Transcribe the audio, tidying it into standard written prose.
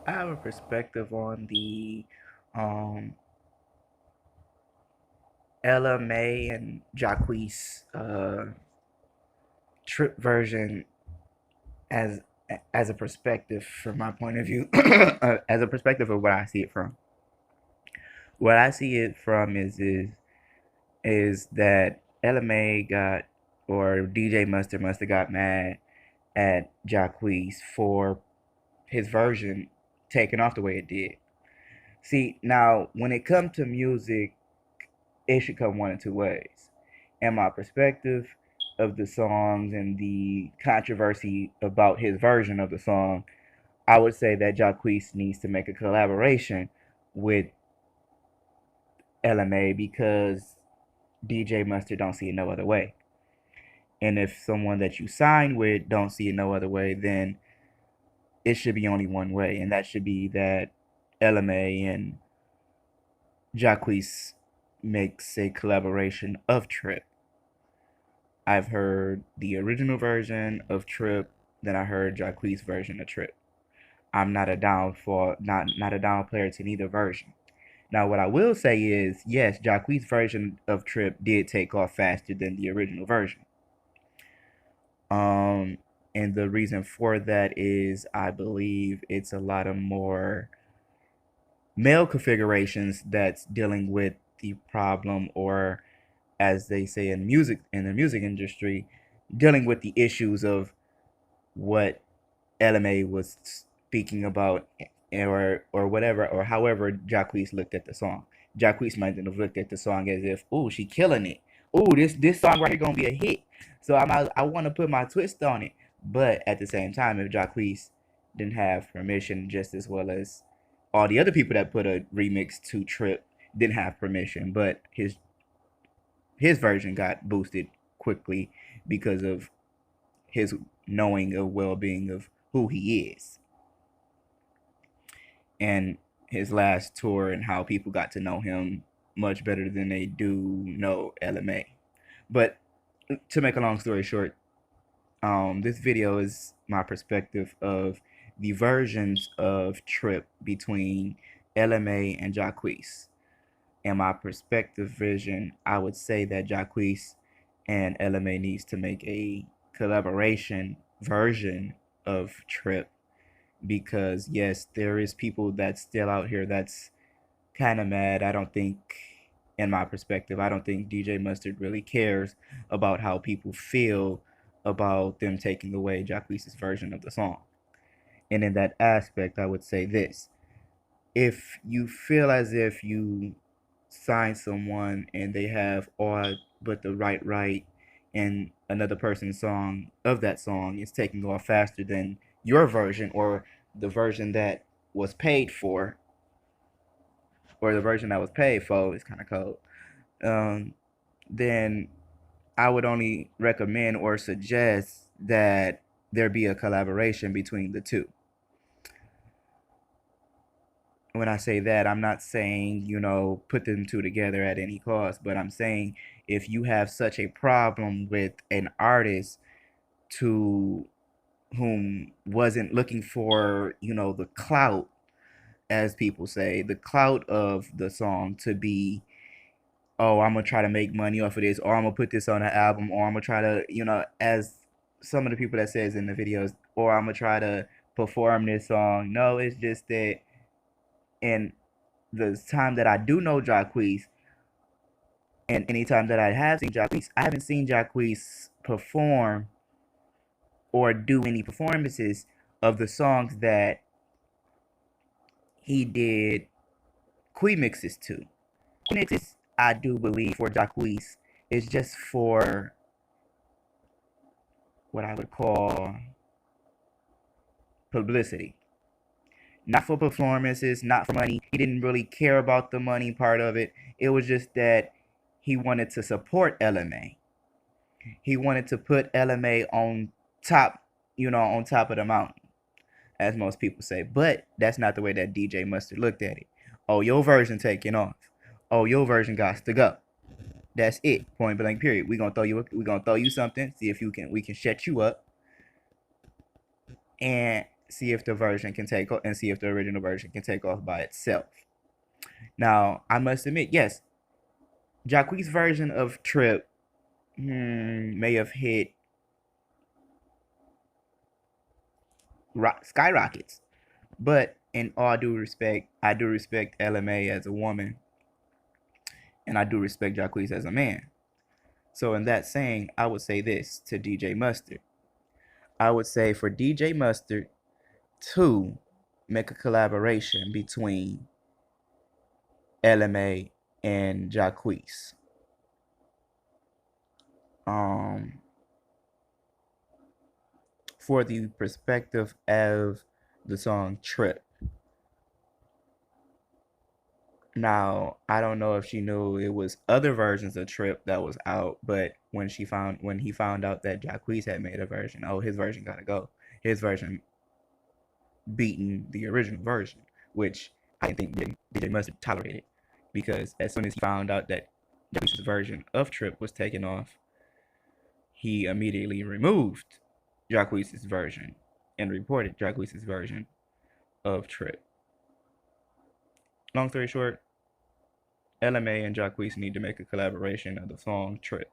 I have a perspective on the um, Ella Mai and Jacquees trip version as as a perspective from my point of view, as a perspective of what I see it from. What I see it from is that Ella Mai got or DJ Mustard must have got mad at Jacquees for his version taken off the way it did. See, now when it comes to music, it should come one of two ways. And my perspective of the songs and the controversy about his version of the song, I would say that Jacquees needs to make a collaboration with LMA because DJ Mustard don't see it no other way. And if someone that you sign with don't see it no other way, then it should be only one way, and that should be that LMA and Jacquees makes a collaboration of Trip. I've heard the original version of Trip, then I heard Jacquees' version of Trip. I'm not a not a down player to neither version. Now, what I will say is, yes, Jacquees' version of Trip did take off faster than the original version. Um, and the reason for that is I believe it's a lot of more male configurations that's dealing with the problem, or as they say in the music industry, dealing with the issues of what LMA was speaking about, or whatever, or however Jacquees looked at the song. Jacquees might have looked at the song as if, "Ooh, she killing it. Ooh, this song right here gonna be a hit." So I want to put my twist on it. But at the same time, if Jacquees didn't have permission, just as well as all the other people that put a remix to Trip didn't have permission, but his version got boosted quickly because of his knowing of well-being of who he is and his last tour and how people got to know him much better than they do know LMA. But to make a long story short, this video is my perspective of the versions of Trip between LMA and Jacquees. And my perspective vision, I would say that Jacquees and LMA needs to make a collaboration version of Trip because yes, there is people that's still out here that's kind of mad. I don't think, in my perspective, I don't think DJ Mustard really cares about how people feel about them taking away Jacquees' version of the song. And in that aspect, I would say this: if you feel as if you sign someone and they have all but the right and another person's song of that song is taking off faster than your version or the version that was paid for or the version that was paid for is kind of cold, um, then I would only recommend or suggest that there be a collaboration between the two. When I say that, I'm not saying, put them two together at any cost, but I'm saying if you have such a problem with an artist to whom wasn't looking for, the clout, as people say, the clout of the song to be, oh, I'm gonna try to make money off of this, or I'm gonna put this on an album, or I'm gonna try to, as some of the people that says in the videos, or I'm gonna try to perform this song. No, it's just that in the time that I do know Jacquees, and anytime that I have seen Jacquees, I haven't seen Jacquees perform or do any performances of the songs that he did mixes to. Mixes, I do believe, for Jacquees is just for what I would call publicity. Not for performances, not for money. He didn't really care about the money part of it. It was just that he wanted to support LMA. He wanted to put LMA on top, on top of the mountain, as most people say. But that's not the way that DJ Mustard looked at it. Oh, your version taking off. Oh, your version got to go. That's it. Point blank. Period. We gonna throw you something. See if we can shut you up. And see if the version can take off, and see if the original version can take off by itself. Now, I must admit, yes, Jacquees' version of Trip may have hit skyrockets, but in all due respect, I do respect Ella Mai as a woman, and I do respect Jacquees as a man. So, in that saying, I would say this to DJ Mustard. I would say for DJ Mustard to make a collaboration between Ella Mai and Jacquees. Um, for the perspective of the song Trip. Now, I don't know if she knew it was other versions of Trip that was out, but when he found out that Jacquees had made a version, oh, his version gotta go. His version beating the original version, which I didn't think DJ must have tolerated, because as soon as he found out that Jacquees' version of Trip was taken off, he immediately removed Jacquees' version and reported Jacquees' version of Trip. Long story short, Ella Mai and Jacquees need to make a collaboration of the song Trip.